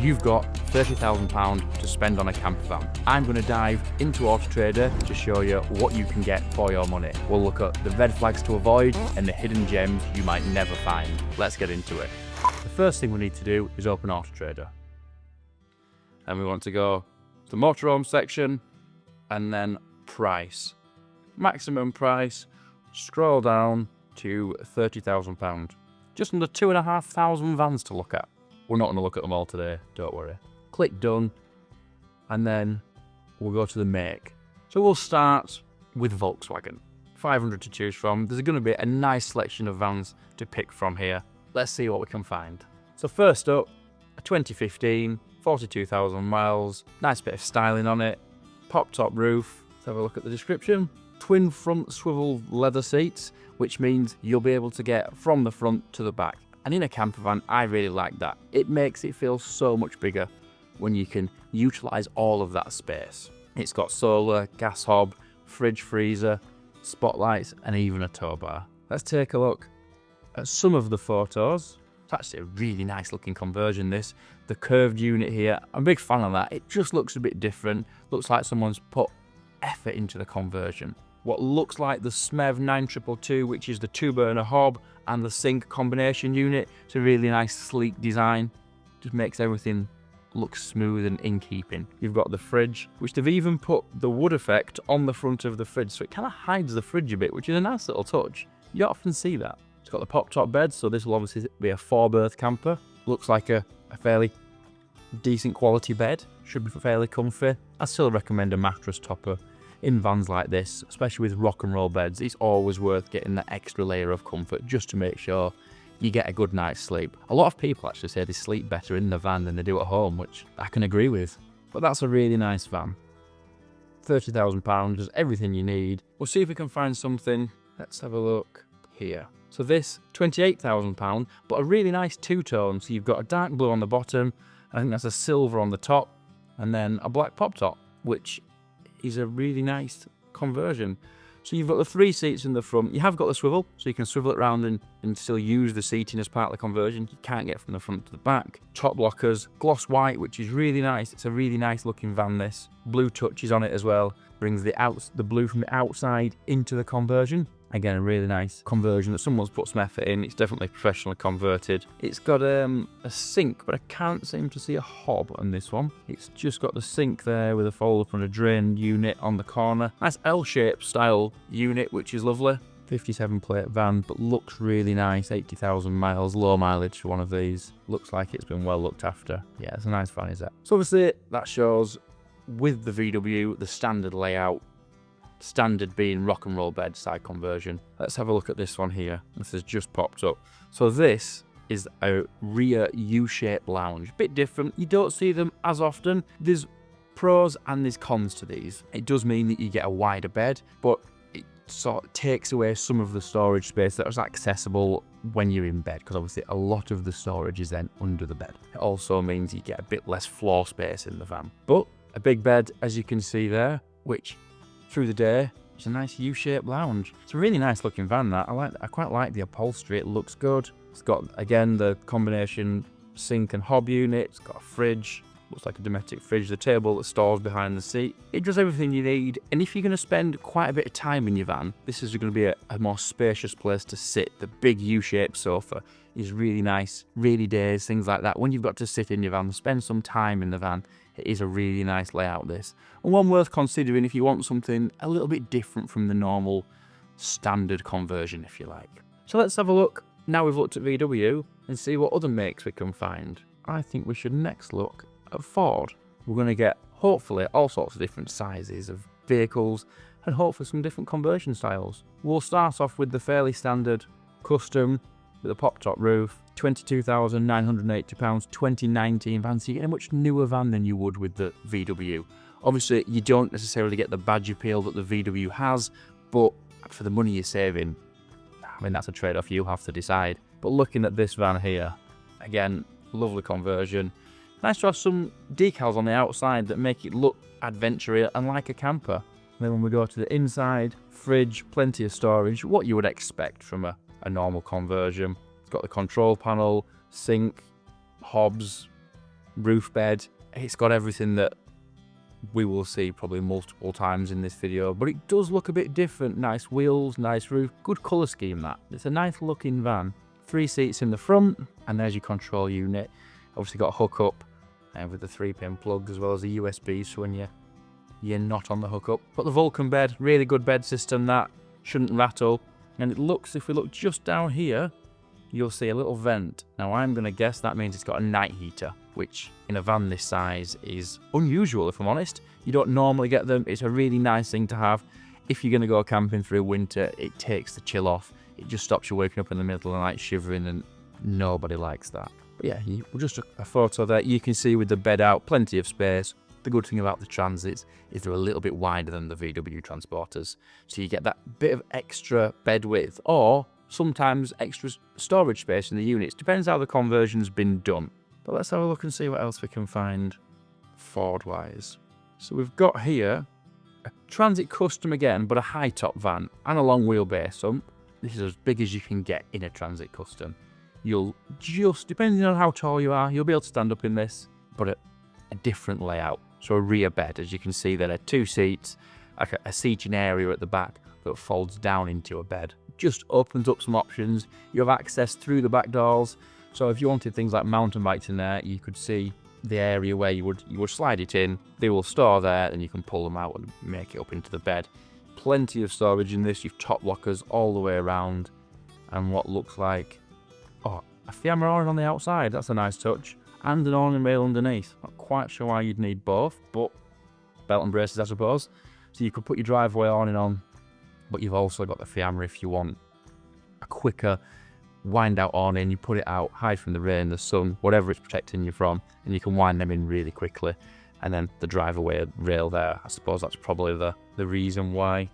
You've got £30,000 to spend on a camper van. I'm going to dive into autotrader to show you what you can get for your money. We'll look at the red flags to avoid and the hidden gems you might never find. Let's get into it. The first thing we need to do is open autotrader. And we want to go to the motorhome section and then price. Maximum price, scroll down to £30,000. Just under 2,500 vans to look at. We're not going to look at them all today, don't worry. Click done, and then we'll go to the make. So we'll start with Volkswagen. 500 to choose from. There's going to be a nice selection of vans to pick from here. Let's see what we can find. So first up, a 2015, 42,000 miles, nice bit of styling on it, pop-top roof. Let's have a look at the description. Twin front swivel leather seats, which means you'll be able to get from the front to the back. And in a camper van, I really like that. It makes it feel so much bigger when you can utilise all of that space. It's got solar, gas hob, fridge freezer, spotlights, and even a tow bar. Let's take a look at some of the photos. It's actually a really nice looking conversion, this. The curved unit here, I'm a big fan of that. It just looks a bit different. Looks like someone's put effort into the conversion. What looks like the SMEV 9222, which is the 2-burner hob and the sink combination unit. It's a really nice sleek design. Just makes everything look smooth and in keeping. You've got the fridge, which they've even put the wood effect on the front of the fridge, so it kind of hides the fridge a bit, which is a nice little touch. You often see that. It's got the pop-top bed, so this will obviously be a 4-berth camper. Looks like a fairly decent quality bed. Should be fairly comfy. I still recommend a mattress topper in vans like this, especially with rock and roll beds. It's always worth getting that extra layer of comfort just to make sure you get a good night's sleep. A lot of people actually say they sleep better in the van than they do at home, which I can agree with. But that's a really nice van. £30,000 is everything you need. We'll see if we can find something. Let's have a look here. So this, £28,000, but a really nice two-tone. So you've got a dark blue on the bottom, I think that's a silver on the top, and then a black pop top, which is a really nice conversion. So you've got the 3 seats in the front. You have got the swivel, so you can swivel it around and still use the seating as part of the conversion. You can't get from the front to the back. Top lockers, gloss white, which is really nice. It's a really nice looking van, this. Blue touches on it as well. Brings the blue from the outside into the conversion. Again, a really nice conversion that someone's put some effort in. It's definitely professionally converted. It's got a sink, but I can't seem to see a hob on this one. It's just got the sink there with a fold-up and a drain unit on the corner. Nice L-shaped style unit, which is lovely. 57 plate van, but looks really nice. 80,000 miles, low mileage for one of these. Looks like it's been well looked after. Yeah, it's a nice van, is that? So obviously that shows with the VW, the standard layout. Standard being rock and roll bed side conversion. Let's have a look at this one here. This has just popped up. So this is a rear U-shaped lounge. Bit different. You don't see them as often. There's pros and there's cons to these. It does mean that you get a wider bed, but it sort of takes away some of the storage space that is accessible when you're in bed, because obviously a lot of the storage is then under the bed. It also means you get a bit less floor space in the van. But a big bed, as you can see there, which through the day, it's a nice U-shaped lounge. It's a really nice looking van, that. I quite like the upholstery, it looks good. It's got, again, the combination sink and hob unit. It's got a fridge, looks like a domestic fridge, the table that stores behind the seat. It does everything you need, and if you're going to spend quite a bit of time in your van, this is going to be a more spacious place to sit. The big U-shaped sofa is really nice. Rainy days, things like that. When you've got to sit in your van, spend some time in the van, it is a really nice layout, this. And one worth considering if you want something a little bit different from the normal standard conversion, if you like. So let's have a look, now we've looked at VW, and see what other makes we can find. I think we should next look at Ford. We're going to get, hopefully, all sorts of different sizes of vehicles, and hopefully some different conversion styles. We'll start off with the fairly standard custom with a pop-top roof, £22,980, 2019 van, so you get a much newer van than you would with the VW. Obviously, you don't necessarily get the badge appeal that the VW has, but for the money you're saving, I mean, that's a trade-off you have to decide. But looking at this van here, again, lovely conversion. Nice to have some decals on the outside that make it look adventurous and like a camper. And then when we go to the inside, fridge, plenty of storage, what you would expect from a normal conversion. It's got the control panel, sink, hobs, roof bed. It's got everything that we will see probably multiple times in this video, but it does look a bit different. Nice wheels, nice roof, good colour scheme that. It's a nice looking van. 3 seats in the front, and there's your control unit. Obviously got a hookup with the 3-pin plugs as well as the USB, so when you're not on the hookup. But the Vulcan bed, really good bed system, that shouldn't rattle. And it looks, if we look just down here, you'll see a little vent. Now I'm going to guess that means it's got a night heater, which in a van this size is unusual, if I'm honest. You don't normally get them. It's a really nice thing to have. If you're going to go camping through winter, it takes the chill off. It just stops you waking up in the middle of the night shivering, and nobody likes that. But yeah, just a photo there. You can see with the bed out, plenty of space. The good thing about the Transits is they're a little bit wider than the VW Transporters. So you get that bit of extra bed width, or sometimes extra storage space in the units. Depends how the conversion's been done. But let's have a look and see what else we can find Ford-wise. So we've got here a Transit Custom again, but a high-top van and a long wheelbase. So this is as big as you can get in a Transit Custom. You'll just, depending on how tall you are, you'll be able to stand up in this, but a different layout. So a rear bed, as you can see, there are 2 seats, like a seating area at the back that folds down into a bed. Just opens up some options. You have access through the back doors. So if you wanted things like mountain bikes in there, you could see the area where you would slide it in. They will store there, and you can pull them out and make it up into the bed. Plenty of storage in this. You've top lockers all the way around, and what looks like a Fiamma awning on the outside. That's a nice touch, and an awning rail underneath. Not quite sure why you'd need both, but belt and braces, I suppose. So you could put your driveway awning on, but you've also got the Fiamma if you want a quicker wind out awning. You put it out, hide from the rain, the sun, whatever it's protecting you from, and you can wind them in really quickly. And then the driveway rail there, I suppose that's probably the reason why.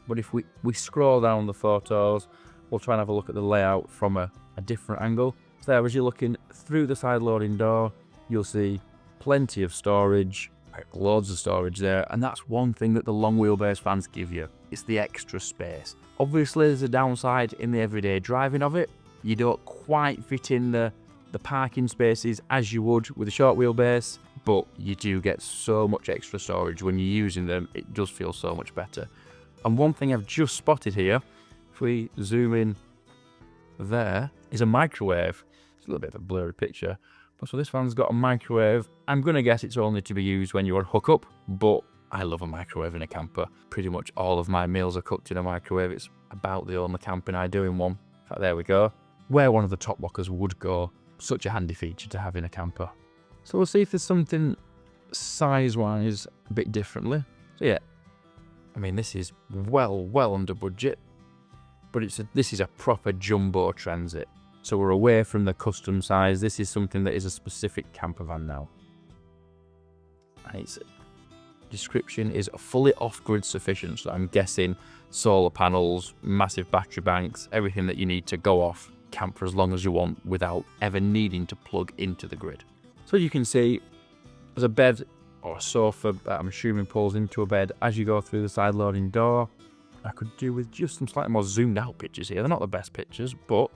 But if we scroll down the photos, we'll try and have a look at the layout from a different angle. So there, as you're looking through the side loading door, you'll see plenty of storage, loads of storage there, and that's one thing that the long wheelbase vans give you. It's the extra space. Obviously there's a downside in the everyday driving of it. You don't quite fit in the parking spaces as you would with a short wheelbase, but you do get so much extra storage when you're using them. It does feel so much better. And one thing I've just spotted here, if we zoom in there, is a microwave. It's a little bit of a blurry picture, but so this van's got a microwave. I'm gonna guess it's only to be used when you're on hookup, but I love a microwave in a camper. Pretty much all of my meals are cooked in a microwave. It's about the only camping I do in one. In fact, there we go. Where one of the top lockers would go. Such a handy feature to have in a camper. So we'll see if there's something size-wise a bit differently. So yeah, I mean, this is well under budget, but this is a proper jumbo Transit. So we're away from the custom size. This is something that is a specific camper van now. And its description is fully off-grid sufficient. So I'm guessing solar panels, massive battery banks, everything that you need to go off, camp for as long as you want without ever needing to plug into the grid. So you can see there's a bed or a sofa that I'm assuming pulls into a bed as you go through the side loading door. I could do with just some slightly more zoomed out pictures here. They're not the best pictures, but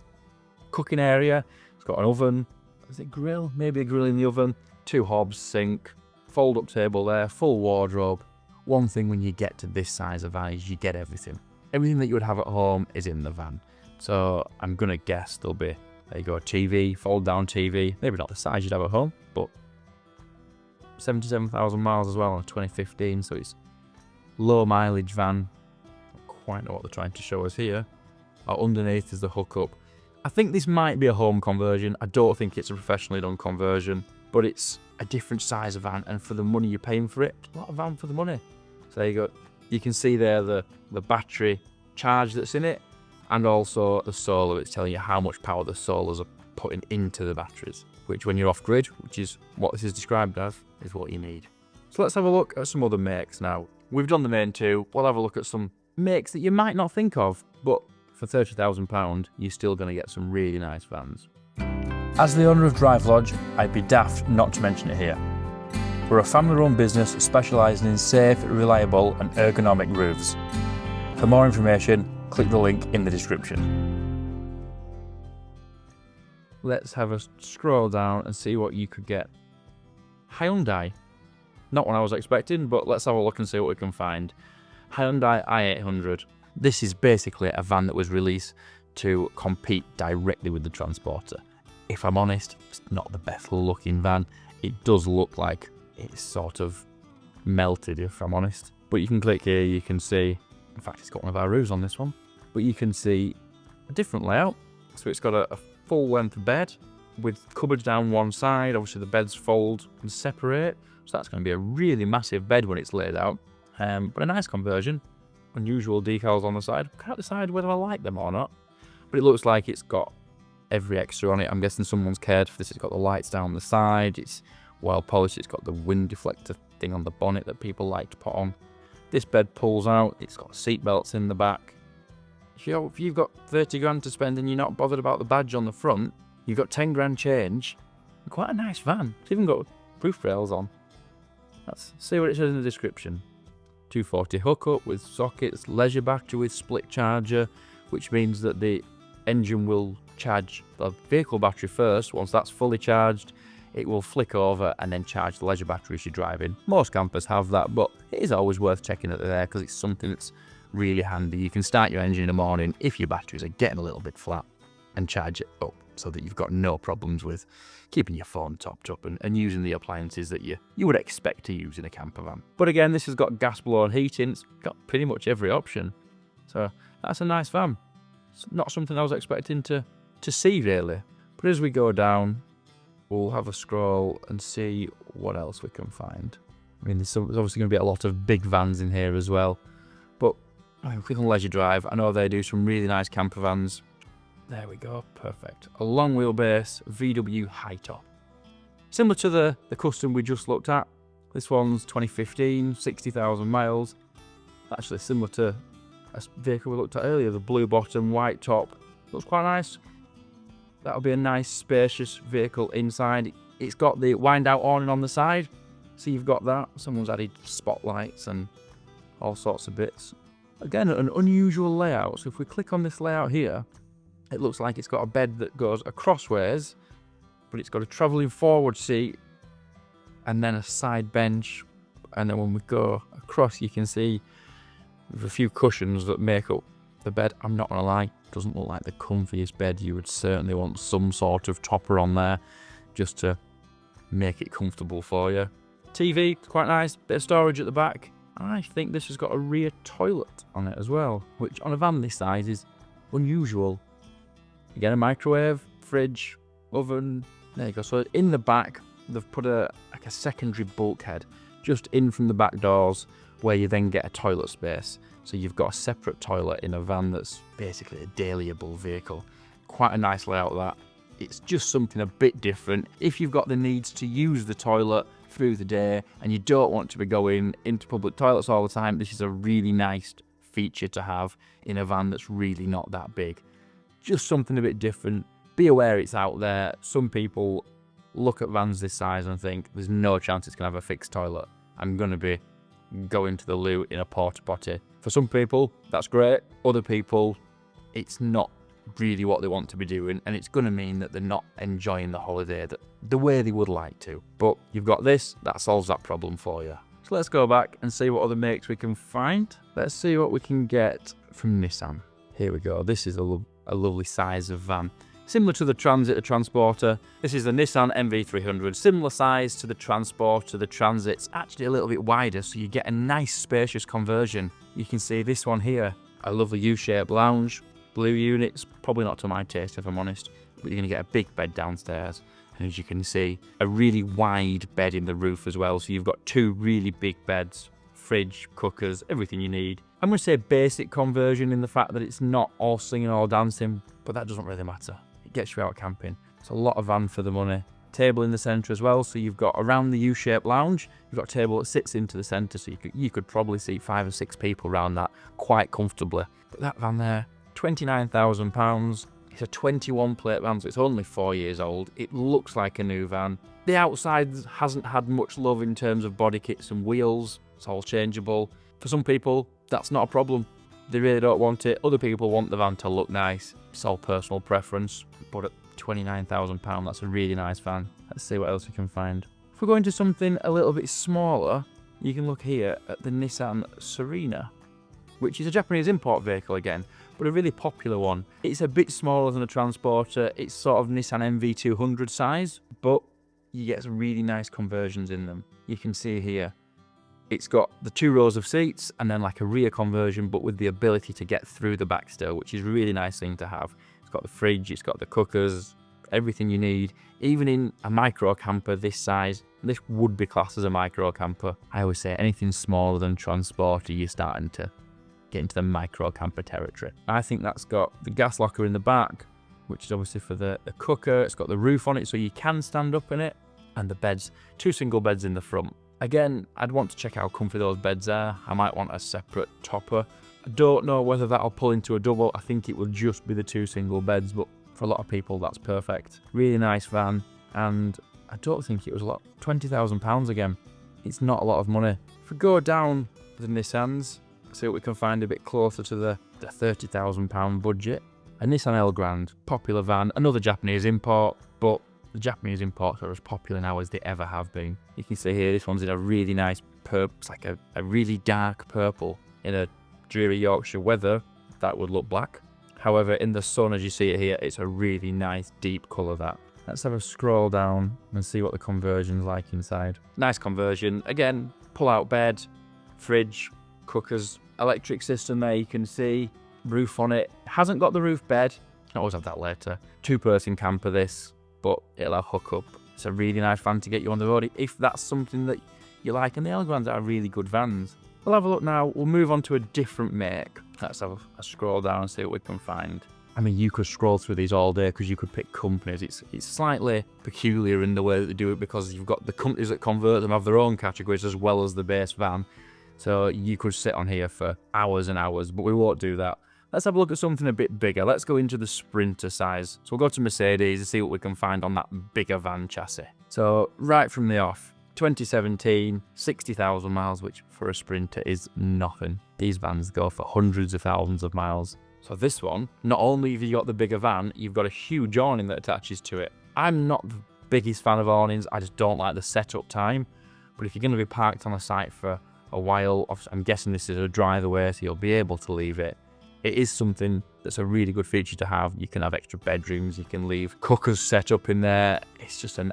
cooking area. It's got an oven. Is it grill? Maybe a grill in the oven. 2 hobs, sink, fold up table there, full wardrobe. One thing when you get to this size of van is you get everything. Everything that you would have at home is in the van. So I'm gonna guess there'll be, there you go, TV, fold down TV. Maybe not the size you'd have at home, but 77,000 miles as well on a 2015, so it's low mileage van. Don't quite know what they're trying to show us here. Underneath is the hookup. I think this might be a home conversion. I don't think it's a professionally done conversion, but it's a different size of van, and for the money you're paying for it, a lot of van for the money. So there you go. You can see there the battery charge that's in it, and also the solar. It's telling you how much power the solars are putting into the batteries, which when you're off grid, which is what this is described as, is what you need. So let's have a look at some other makes now. We've done the main 2. We'll have a look at some makes that you might not think of, but for £30,000, you're still going to get some really nice vans. As the owner of Drive Lodge, I'd be daft not to mention it here. We're a family-run business specialising in safe, reliable and ergonomic roofs. For more information, click the link in the description. Let's have a scroll down and see what you could get Hyundai. Not what I was expecting, but let's have a look and see what we can find. Hyundai i800. This is basically a van that was released to compete directly with the Transporter. If I'm honest, it's not the best looking van. It does look like it's sort of melted, if I'm honest. But you can click here, you can see, in fact it's got one of our roofs on this one, but you can see a different layout. So it's got a full length bed with cupboards down one side. Obviously the beds fold and separate, so that's going to be a really massive bed when it's laid out. But a nice conversion. Unusual decals on the side. Can't decide whether I like them or not, but it looks like it's got every extra on it. I'm guessing someone's cared for this. It's got the lights down the side, it's well polished, it's got the wind deflector thing on the bonnet that people like to put on. This bed pulls out, it's got seat belts in the back. If you've got 30 grand to spend and you're not bothered about the badge on the front, you've got 10 grand change. Quite a nice van. It's even got roof rails on. Let's see what it says in the description. 240 hookup with sockets, leisure battery with split charger, which means that the engine will charge the vehicle battery first. Once that's fully charged, it will flick over and then charge the leisure battery as you're driving. Most campers have that, but it is always worth checking that they're there because it's something that's really handy. You can start your engine in the morning if your batteries are getting a little bit flat and charge it up so that you've got no problems with keeping your phone topped up and using the appliances that you would expect to use in a camper van. But again, this has got gas blown heating. It's got pretty much every option. So that's a nice van. It's not something I was expecting to see really. But as we go down, we'll have a scroll and see what else we can find. I mean, there's obviously going to be a lot of big vans in here as well. But I mean, click on Leisuredrive. I know they do some really nice camper vans. There we go, perfect. A long wheelbase VW high top. Similar to the custom we just looked at. This one's 2015, 60,000 miles. Actually similar to a vehicle we looked at earlier, the blue bottom, white top. Looks quite nice. That'll be a nice spacious vehicle inside. It's got the wind out awning on the side, so you've got that. Someone's added spotlights and all sorts of bits. Again, an unusual layout. So if we click on this layout here, it looks like it's got a bed that goes acrossways, but it's got a travelling forward seat and then a side bench. And then when we go across, you can see there's a few cushions that make up the bed. I'm not gonna lie, it doesn't look like the comfiest bed. You would certainly want some sort of topper on there just to make it comfortable for you. TV, quite nice, bit of storage at the back. I think this has got a rear toilet on it as well, which on a van this size is unusual. Again, a microwave, fridge, oven. There you go. So in the back, they've put like a secondary bulkhead just in from the back doors, where you then get a toilet space. So you've got a separate toilet in a van that's basically a dailyable vehicle. Quite a nice layout that. It's just something a bit different. If you've got the needs to use the toilet through the day and you don't want to be going into public toilets all the time, this is a really nice feature to have in a van that's really not that big. Just something a bit different. Be aware it's out there. Some people look at vans this size and think there's no chance it's going to have a fixed toilet. I'm going to be going to the loo in a porta potty. For some people, that's great. Other people, it's not really what they want to be doing, and it's going to mean that they're not enjoying the holiday the way they would like to. But you've got this, that solves that problem for you. So let's go back and see what other makes we can find. Let's see what we can get from Nissan. Here we go. This is a lovely size of van. Similar to the Transit or Transporter, this is the Nissan MV300. Similar size to the Transporter. The Transit's actually a little bit wider, so you get a nice spacious conversion. You can see this one here, a lovely U-shaped lounge. Blue units, probably not to my taste if I'm honest, but you're going to get a big bed downstairs. And as you can see, a really wide bed in the roof as well, so you've got two really big beds, fridge, cookers, everything you need. I'm going to say basic conversion in the fact that it's not all singing or dancing, but that doesn't really matter. It gets you out camping. It's a lot of van for the money. Table in the centre as well, so you've got around the U-shaped lounge, you've got a table that sits into the centre, so you could probably seat 5 or 6 people around that quite comfortably. But that van there, £29,000. It's a 21 plate van, so it's only 4 years old. It looks like a new van. The outside hasn't had much love in terms of body kits and wheels. It's all changeable. For some people, that's not a problem. They really don't want it. Other people want the van to look nice. It's all personal preference. But at £29,000, that's a really nice van. Let's see what else we can find. If we're going to something a little bit smaller, you can look here at the Nissan Serena, which is a Japanese import vehicle again, but a really popular one. It's a bit smaller than a Transporter. It's sort of Nissan MV200 size, but you get some really nice conversions in them. You can see here, it's got the 2 rows of seats and then like a rear conversion, but with the ability to get through the back still, which is a really nice thing to have. It's got the fridge, it's got the cookers, everything you need. Even in a micro camper this size, this would be classed as a micro camper. I always say anything smaller than Transporter, you're starting to get into the micro camper territory. I think that's got the gas locker in the back, which is obviously for the cooker. It's got the roof on it so you can stand up in it, and the beds, 2 single beds in the front. Again, I'd want to check how comfy those beds are. I might want a separate topper. I don't know whether that'll pull into a double. I think it will just be the 2 single beds, but for a lot of people that's perfect. Really nice van, and I don't think it was a lot. £20,000 again. It's not a lot of money. If we go down the Nissans, see what we can find a bit closer to the £30,000 budget. A Nissan Elgrand, popular van, another Japanese import, but the Japanese imports are as popular now as they ever have been. You can see here, this one's in a really nice purple, it's like a really dark purple. In a dreary Yorkshire weather, that would look black. However, in the sun, as you see it here, it's a really nice deep colour that. Let's have a scroll down and see what the conversion's like inside. Nice conversion. Again, pull-out bed, fridge, cookers, electric system there you can see, roof on it. Hasn't got the roof bed, I always have that later. 2-person camper this, but it'll have hookup. It's a really nice van to get you on the road if that's something that you like, and the Elgrands are really good vans. We'll have a look now, we'll move on to a different make. Let's have a scroll down and see what we can find. I mean, you could scroll through these all day because you could pick companies. It's slightly peculiar in the way that they do it because you've got the companies that convert them have their own categories as well as the base van. So you could sit on here for hours and hours, but we won't do that. Let's have a look at something a bit bigger. Let's go into the Sprinter size. So we'll go to Mercedes and see what we can find on that bigger van chassis. So right from the off, 2017, 60,000 miles, which for a Sprinter is nothing. These vans go for hundreds of thousands of miles. So this one, not only have you got the bigger van, you've got a huge awning that attaches to it. I'm not the biggest fan of awnings, I just don't like the setup time. But if you're going to be parked on a site for a while, I'm guessing this is a drive away, so you'll be able to leave it. It is something that's a really good feature to have. You can have extra bedrooms, you can leave cookers set up in there. It's just a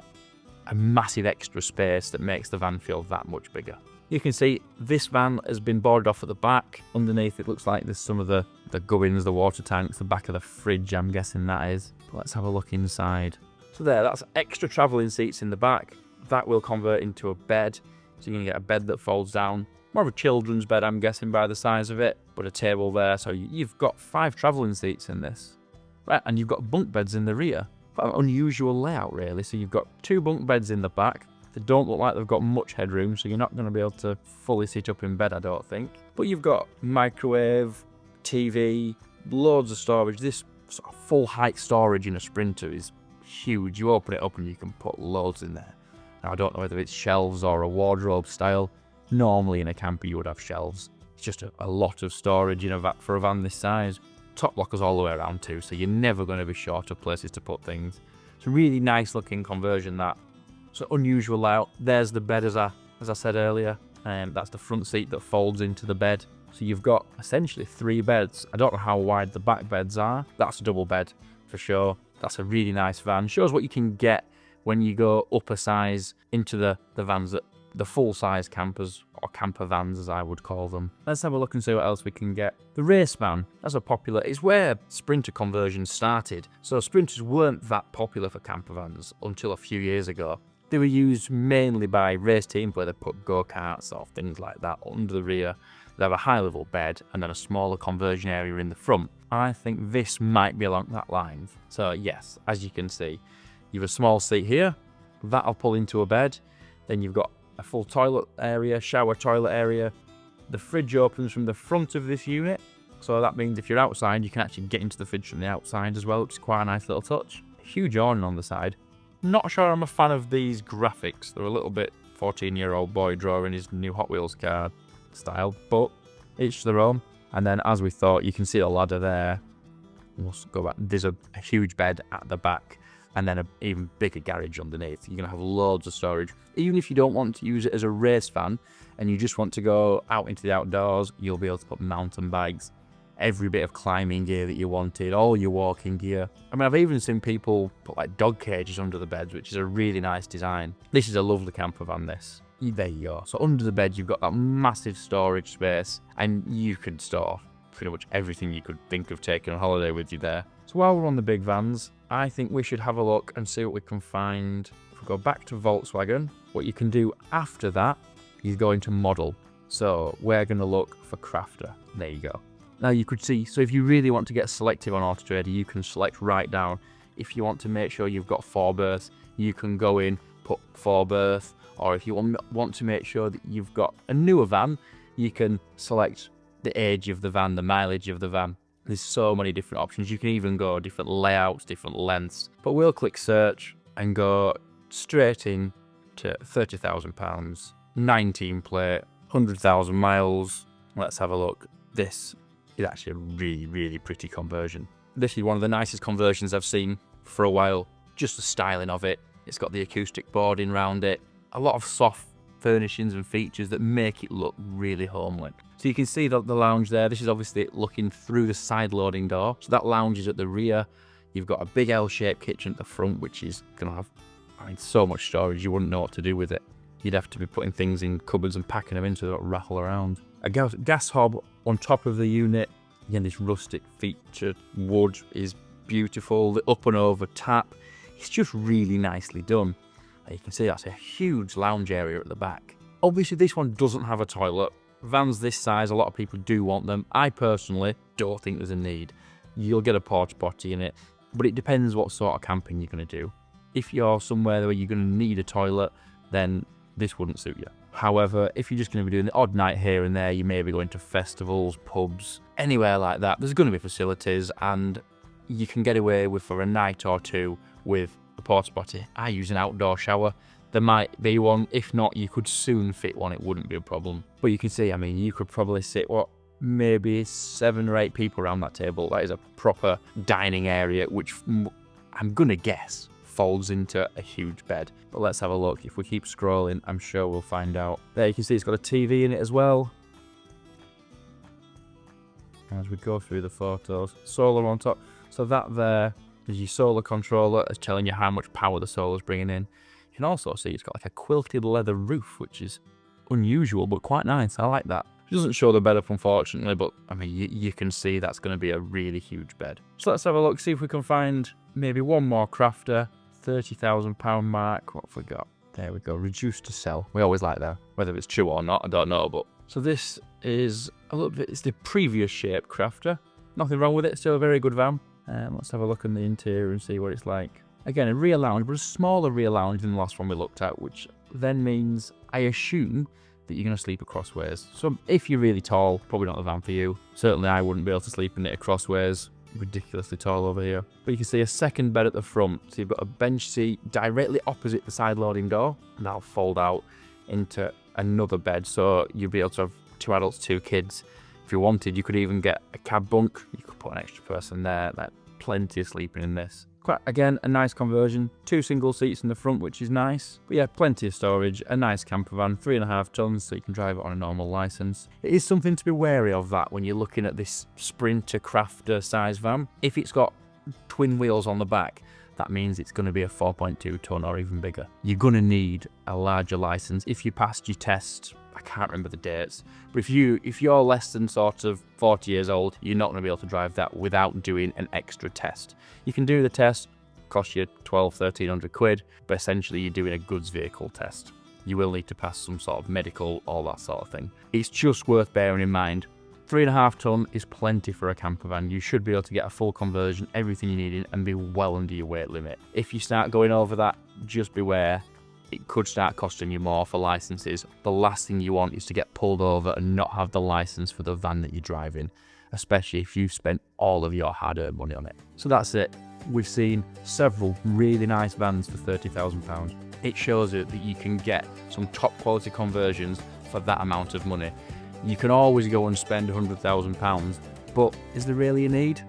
massive extra space that makes the van feel that much bigger. You can see this van has been boarded off at the back. Underneath it looks like there's some of the gubbins, the water tanks, the back of the fridge, I'm guessing that is. But let's have a look inside. So that's extra travelling seats in the back. That will convert into a bed. So you're going to get a bed that folds down. More of a children's bed, I'm guessing, by the size of it. But a table there, so you've got 5 travelling seats in this. Right, and you've got bunk beds in the rear. Quite an unusual layout, really. So you've got 2 bunk beds in the back. They don't look like they've got much headroom, so you're not going to be able to fully sit up in bed, I don't think. But you've got microwave, TV, loads of storage. This sort of full height storage in a Sprinter is huge. You open it up and you can put loads in there. Now, I don't know whether it's shelves or a wardrobe style. Normally in a camper you would have shelves. It's just a lot of storage in for a van this size. Top lockers all the way around too, so you're never going to be short of places to put things. It's a really nice looking conversion, that. So unusual layout. There's the bed as I said earlier. That's the front seat that folds into the bed. So you've got essentially 3 beds. I don't know how wide the back beds are. That's a double bed for sure. That's a really nice van. Shows what you can get when you go up a size into the vans, that the full size campers, or camper vans as I would call them. Let's have a look and see what else we can get. The race van, that's a popular, it's where Sprinter conversions started. So Sprinters weren't that popular for camper vans until a few years ago. They were used mainly by race teams where they put go-karts or things like that under the rear. They have a high-level bed and then a smaller conversion area in the front. I think this might be along that line. So yes, as you can see, you have a small seat here. That'll pull into a bed. Then you've got a full toilet area, shower toilet area. The fridge opens from the front of this unit. So that means if you're outside, you can actually get into the fridge from the outside as well, which is quite a nice little touch. Huge awning on the side. Not sure I'm a fan of these graphics. They're a little bit 14-year-old boy drawing his new Hot Wheels car style, but each their own. And then, as we thought, you can see the ladder there. We'll go back. There's a huge bed at the back. and then an even bigger garage underneath. You're going to have loads of storage. Even if you don't want to use it as a race van and you just want to go out into the outdoors, you'll be able to put mountain bikes, every bit of climbing gear that you wanted, all your walking gear. I mean, I've even seen people put like dog cages under the beds, which is a really nice design. This is a lovely camper van, this. There you go. So under the bed, you've got that massive storage space, and you can store pretty much everything you could think of taking on holiday with you there. So while we're on the big vans, I think we should have a look and see what we can find. If we go back to Volkswagen, what you can do after that is go into model. So we're going to look for crafter. There you go. Now you could see, so if you really want to get selective on autotrader, you can select right down. If you want to make sure you've got 4 berths, you can go in, put 4 berth, or if you want to make sure that you've got a newer van, you can select the age of the van, the mileage of the van. There's so many different options. You can even go different layouts, different lengths. But we'll click search and go straight in to £30,000, 19 plate, 100,000 miles. Let's have a look. This is actually a really, really pretty conversion. This is one of the nicest conversions I've seen for a while. Just the styling of it. It's got the acoustic boarding around it. A lot of soft furnishings and features that make it look really homely. So you can see the lounge there. This is obviously looking through the side loading door. So that lounge is at the rear. You've got a big L-shaped kitchen at the front, which is going to have, I mean, so much storage you wouldn't know what to do with it. You'd have to be putting things in cupboards and packing them in so they don't rattle around. A gas hob on top of the unit. Again, this rustic featured wood is beautiful. The up and over tap, it's just really nicely done. You can see that's a huge lounge area at the back. Obviously, this one doesn't have a toilet. Vans this size, a lot of people do want them. I personally don't think there's a need. You'll get a porta potty in it, but it depends what sort of camping you're going to do. If you're somewhere where you're going to need a toilet, then this wouldn't suit you. However, if you're just going to be doing the odd night here and there, you may be going to festivals, pubs, anywhere like that, there's going to be facilities, and you can get away with for a night or two with a porta potty. I use an outdoor shower. There might be one. If not, you could soon fit one. It wouldn't be a problem. But you can see, I mean, you could probably sit, maybe 7 or 8 people around that table. That is a proper dining area, which I'm going to guess folds into a huge bed. But let's have a look. If we keep scrolling, I'm sure we'll find out. There you can see it's got a TV in it as well. As we go through the photos, solar on top. So that there is your solar controller. It's telling you how much power the solar's bringing in. You can also see it's got like a quilted leather roof, which is unusual, but quite nice. I like that. It doesn't show the bed up, unfortunately, but I mean, you can see that's going to be a really huge bed. So let's have a look, see if we can find maybe one more crafter. £30,000 mark. What have we got? There we go. Reduced to sell. We always like that. Whether it's true or not, I don't know. But so this is a little bit. It's the previous shape crafter. Nothing wrong with it. Still a very good van. Let's have a look in the interior and see what it's like. Again, a rear lounge, but a smaller rear lounge than the last one we looked at, which then means I assume that you're going to sleep acrossways. So if you're really tall, probably not the van for you. Certainly I wouldn't be able to sleep in it acrossways. Ridiculously tall over here. But you can see a second bed at the front. So you've got a bench seat directly opposite the side loading door, and that'll fold out into another bed. So you'll be able to have 2 adults, 2 kids. If you wanted, you could even get a cab bunk. You could put an extra person there. Like, plenty of sleeping in this. Quite, again, a nice conversion. 2 single seats in the front, which is nice. But yeah, plenty of storage. A nice camper van, 3.5 tons, so you can drive it on a normal license. It is something to be wary of that when you're looking at this Sprinter Crafter size van. If it's got twin wheels on the back, that means it's going to be a 4.2 ton or even bigger. You're going to need a larger license. If you passed your test, I can't remember the dates, but if you're less than sort of 40 years old, you're not going to be able to drive that without doing an extra test. You can do the test, cost you 1,200-1,300 quid, but essentially you're doing a goods vehicle test. You will need to pass some sort of medical, all that sort of thing. It's just worth bearing in mind. 3.5 ton is plenty for a camper van. You should be able to get a full conversion, everything you need in, and be well under your weight limit. If you start going over that, just beware. It could start costing you more for licenses. The last thing you want is to get pulled over and not have the license for the van that you're driving, especially if you've spent all of your hard-earned money on it. So that's it. We've seen several really nice vans for £30,000. It shows you that you can get some top quality conversions for that amount of money. You can always go and spend £100,000, but is there really a need?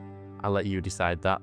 I'll let you decide that.